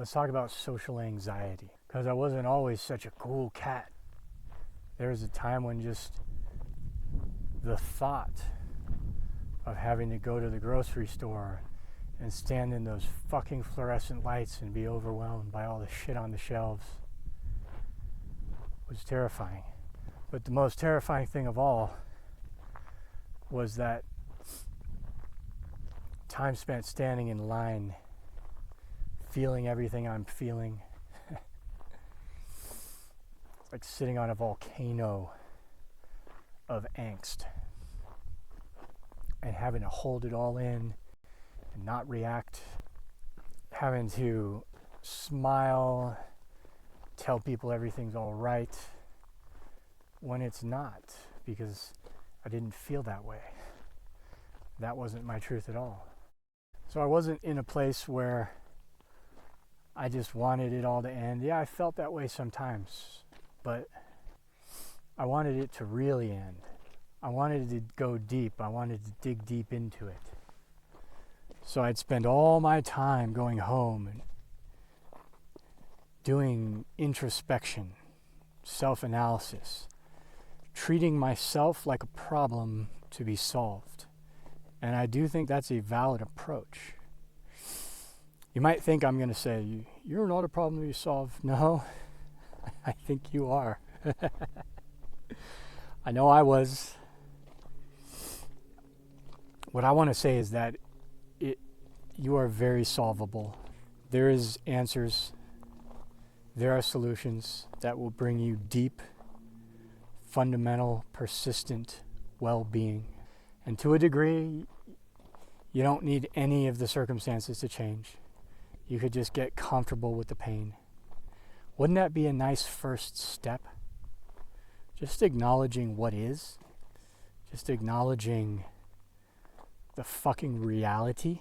Let's talk about social anxiety, because I wasn't always such a cool cat. There was a time when just the thought of having to go to the grocery store and stand in those fucking fluorescent lights and be overwhelmed by all the shit on the shelves was terrifying. But the most terrifying thing of all was that time spent standing in line, feeling everything I'm feeling. It's like sitting on a volcano of angst and having to hold it all in and not react, having to smile, tell people everything's all right when it's not, because I didn't feel that way. That wasn't my truth at all. So I wasn't in a place where I just wanted it all to end. Yeah, I felt that way sometimes, but I wanted it to really end. I wanted to go deep. I wanted to dig deep into it. So I'd spend all my time going home and doing introspection, self-analysis, treating myself like a problem to be solved. And I do think that's a valid approach. You might think I'm going to say, you're not a problem to be solved. No, I think you are. I know I was. What I want to say is that you are very solvable. There is answers. There are solutions that will bring you deep, fundamental, persistent well-being. And to a degree, you don't need any of the circumstances to change. You could just get comfortable with the pain. Wouldn't that be a nice first step? Just acknowledging what is. Just acknowledging the fucking reality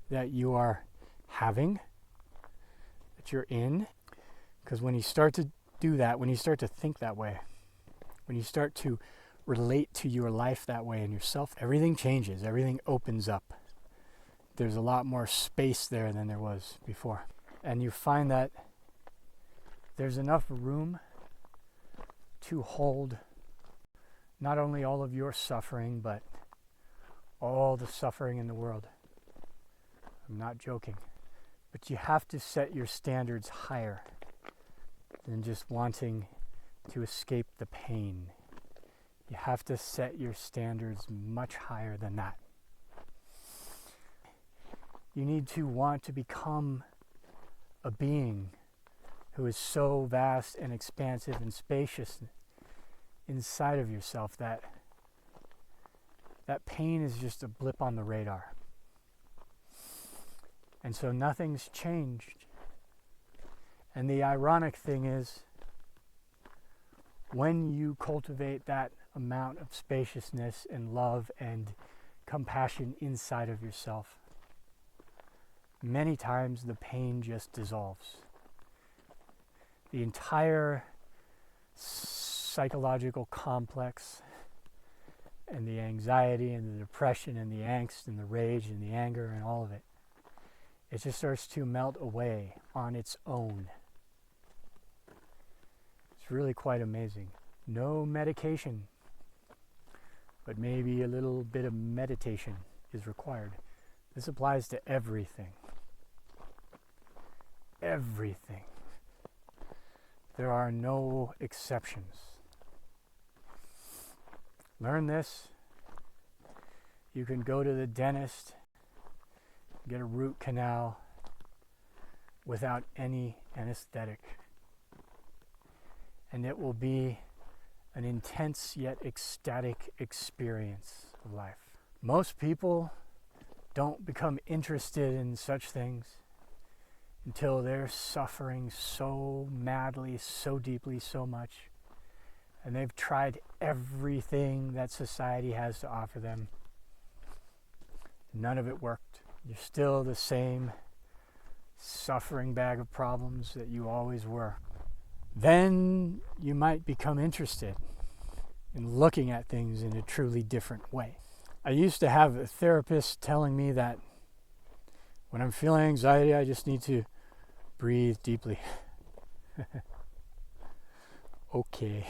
that you are having, that you're in. Because when you start to do that, when you start to think that way, when you start to relate to your life that way and yourself, everything changes, everything opens up. There's a lot more space there than there was before. And you find that there's enough room to hold not only all of your suffering, but all the suffering in the world. I'm not joking. But you have to set your standards higher than just wanting to escape the pain. You have to set your standards much higher than that. You need to want to become a being who is so vast and expansive and spacious inside of yourself that pain is just a blip on the radar. And so nothing's changed. And the ironic thing is, when you cultivate that amount of spaciousness and love and compassion inside of yourself, many times the pain just dissolves. The entire psychological complex and the anxiety and the depression and the angst and the rage and the anger and all of it, it just starts to melt away on its own. It's really quite amazing. No medication, but maybe a little bit of meditation is required. This applies to everything. Everything. There are no exceptions. Learn this. You can go to the dentist, get a root canal without any anesthetic. And it will be an intense yet ecstatic experience of life. Most people don't become interested in such things until they're suffering so madly, so deeply, so much, and they've tried everything that society has to offer them. None of it worked. You're still the same suffering bag of problems that you always were. Then you might become interested in looking at things in a truly different way. I used to have a therapist telling me that when I'm feeling anxiety, I just need to Breathe deeply. Okay.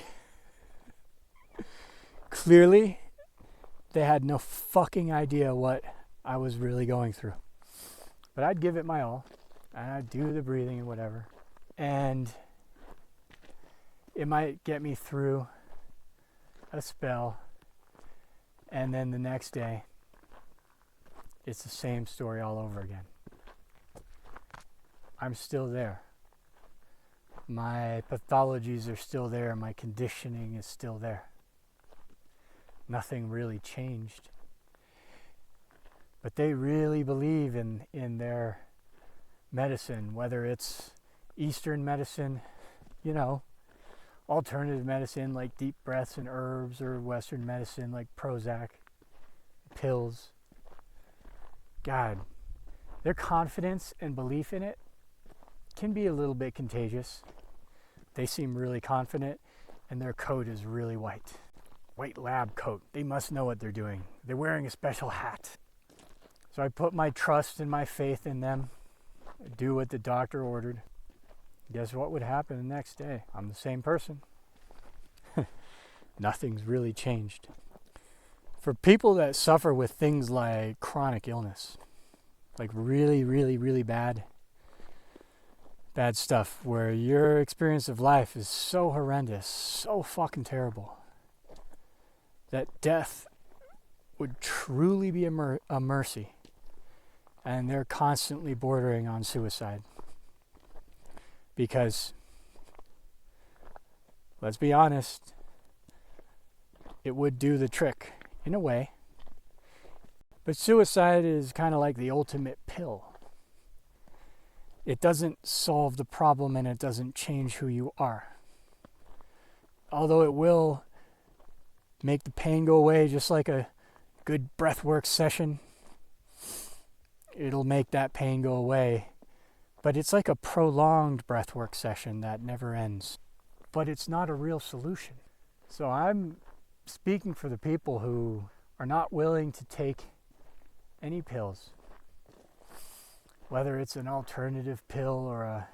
Clearly, they had no fucking idea what I was really going through. But I'd give it my all, and I'd do the breathing and whatever. And it might get me through a spell, and then the next day, it's the same story all over again. I'm still there. My pathologies are still there. My conditioning is still there. Nothing really changed. But they really believe in their medicine, whether it's Eastern medicine, alternative medicine like deep breaths and herbs, or Western medicine like Prozac, pills. God, their confidence and belief in it can be a little bit contagious. They seem really confident, and their coat is really white. White lab coat. They must know what they're doing. They're wearing a special hat. So I put my trust and my faith in them. I do what the doctor ordered. Guess what would happen the next day? I'm the same person. Nothing's really changed. For people that suffer with things like chronic illness, like really, really, really bad stuff, where your experience of life is so horrendous, so fucking terrible, that death would truly be a mercy, and they're constantly bordering on suicide. Because, let's be honest, it would do the trick, in a way. But suicide is kind of like the ultimate pill. It doesn't solve the problem, and it doesn't change who you are. Although it will make the pain go away, just like a good breathwork session. It'll make that pain go away. But it's like a prolonged breathwork session that never ends. But it's not a real solution. So I'm speaking for the people who are not willing to take any pills. Whether it's an alternative pill or a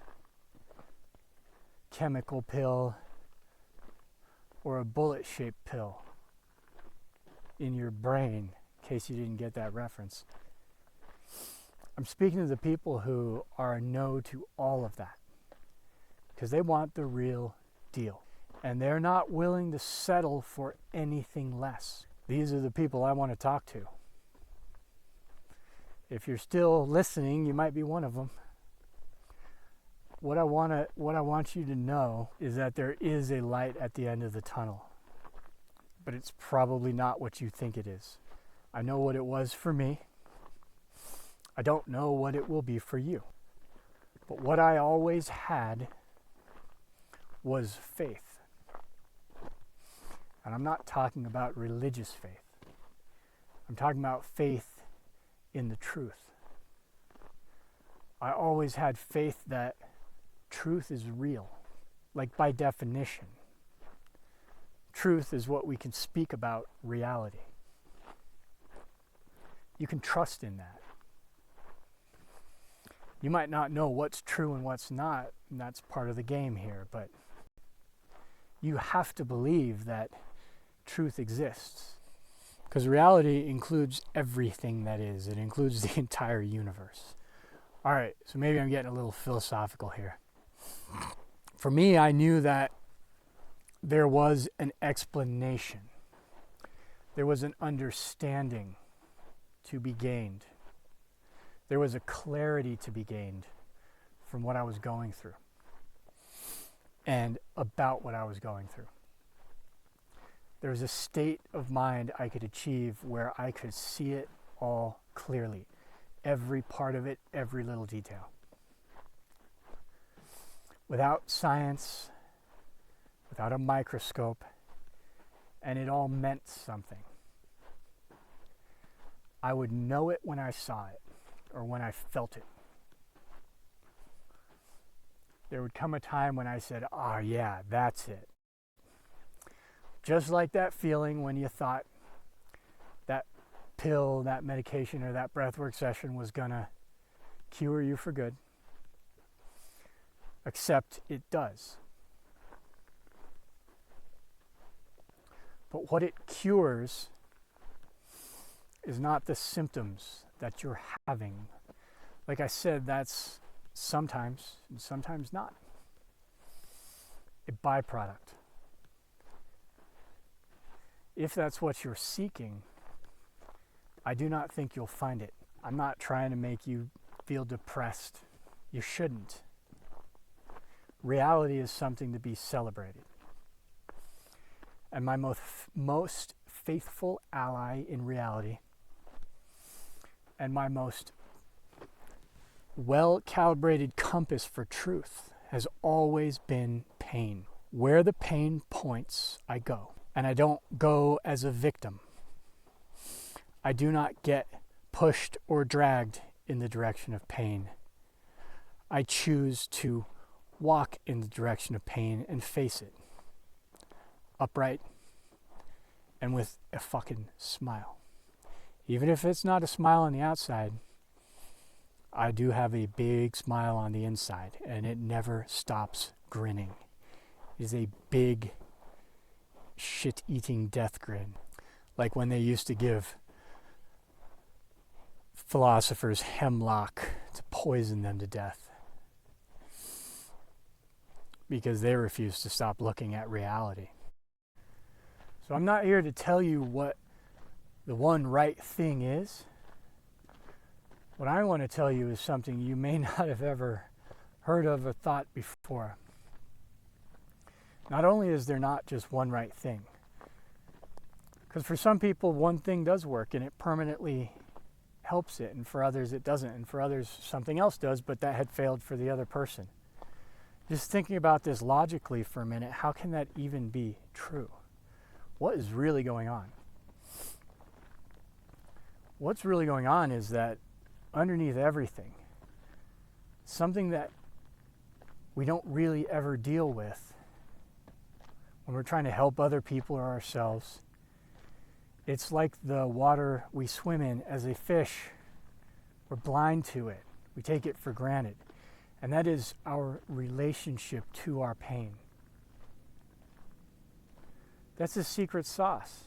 chemical pill or a bullet-shaped pill in your brain, in case you didn't get that reference. I'm speaking to the people who are a no to all of that, because they want the real deal, and they're not willing to settle for anything less. These are the people I want to talk to. If you're still listening, you might be one of them. What I want you to know is that there is a light at the end of the tunnel, but it's probably not what you think it is. I know what it was for me. I don't know what it will be for you. But what I always had was faith. And I'm not talking about religious faith. I'm talking about faith in the truth. I always had faith that truth is real, like by definition. Truth is what we can speak about reality. You can trust in that. You might not know what's true and what's not, and that's part of the game here, but you have to believe that truth exists. Because reality includes everything that is. It includes the entire universe. All right, so maybe I'm getting a little philosophical here. For me, I knew that there was an explanation. There was an understanding to be gained. There was a clarity to be gained from what I was going through and about what I was going through. There was a state of mind I could achieve where I could see it all clearly. Every part of it, every little detail. Without science, without a microscope, and it all meant something. I would know it when I saw it, or when I felt it. There would come a time when I said, oh yeah, that's it. Just like that feeling when you thought that pill, that medication, or that breathwork session was gonna cure you for good. except it does. But what it cures is not the symptoms that you're having. Like I said, that's sometimes and sometimes not a byproduct. If that's what you're seeking, I do not think you'll find it. I'm not trying to make you feel depressed. You shouldn't. Reality is something to be celebrated. And my most faithful ally in reality, and my most well-calibrated compass for truth, has always been pain. Where the pain points, I go. And I don't go as a victim. I do not get pushed or dragged in the direction of pain. I choose to walk in the direction of pain and face it. Upright and with a fucking smile. Even if it's not a smile on the outside, I do have a big smile on the inside, and it never stops grinning. It is a big shit-eating death grin. Like when they used to give philosophers hemlock to poison them to death because they refused to stop looking at reality. So I'm not here to tell you what the one right thing is. What I want to tell you is something you may not have ever heard of or thought before. Not only is there not just one right thing, because for some people one thing does work and it permanently helps it, and for others it doesn't, and for others something else does, but that had failed for the other person. Just thinking about this logically for a minute, how can that even be true? What is really going on? What's really going on is that underneath everything, something that we don't really ever deal with when we're trying to help other people or ourselves, it's like the water we swim in as a fish. We're blind to it. We take it for granted. And that is our relationship to our pain. That's the secret sauce.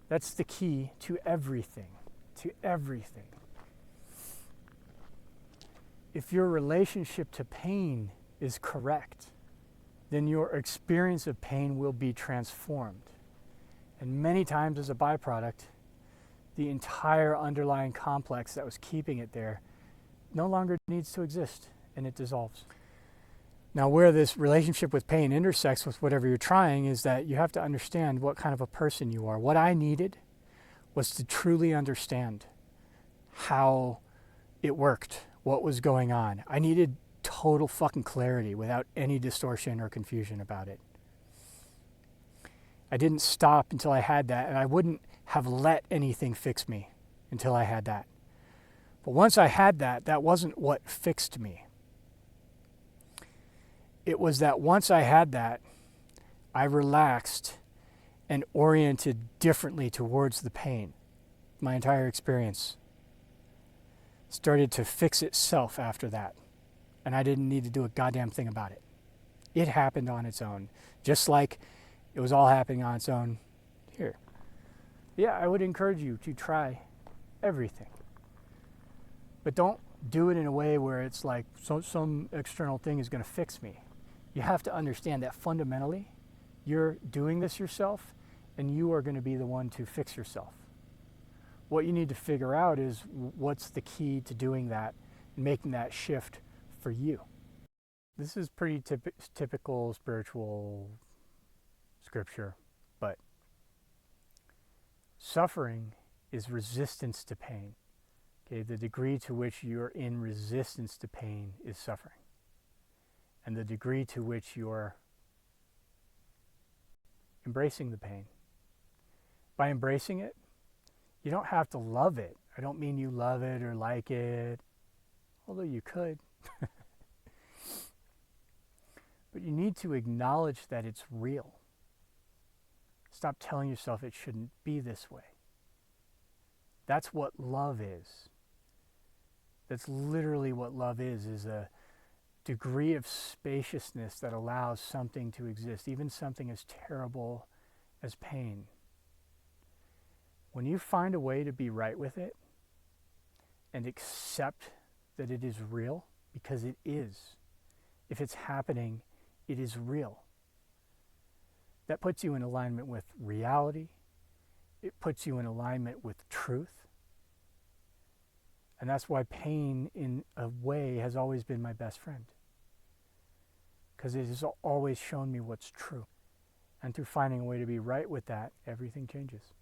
That's the key to everything. To everything. If your relationship to pain is correct, then your experience of pain will be transformed. And many times as a byproduct, the entire underlying complex that was keeping it there no longer needs to exist, and it dissolves. Now, where this relationship with pain intersects with whatever you're trying is that you have to understand what kind of a person you are. What I needed was to truly understand how it worked, what was going on. I needed total fucking clarity without any distortion or confusion about it. I didn't stop until I had that, and I wouldn't have let anything fix me until I had that. But once I had that, that wasn't what fixed me. It was that once I had that, I relaxed and oriented differently towards the pain. My entire experience started to fix itself after that. And I didn't need to do a goddamn thing about it. It happened on its own, just like it was all happening on its own here. Yeah, I would encourage you to try everything. But don't do it in a way where it's like some external thing is going to fix me. You have to understand that fundamentally, you're doing this yourself, and you are going to be the one to fix yourself. What you need to figure out is what's the key to doing that and making that shift for you. This is pretty typical spiritual scripture, but suffering is resistance to pain. Okay, the degree to which you're in resistance to pain is suffering. And the degree to which you're embracing the pain. By embracing it, you don't have to love it. I don't mean you love it or like it, although you could. But you need to acknowledge that it's real. Stop telling yourself it shouldn't be this way. That's what love is. That's literally what love is degree of spaciousness that allows something to exist, even something as terrible as pain. When you find a way to be right with it and accept that it is real, because it is. If it's happening, it is real. That puts you in alignment with reality. It puts you in alignment with truth. And that's why pain, in a way, has always been my best friend. Because it has always shown me what's true. And through finding a way to be right with that, everything changes.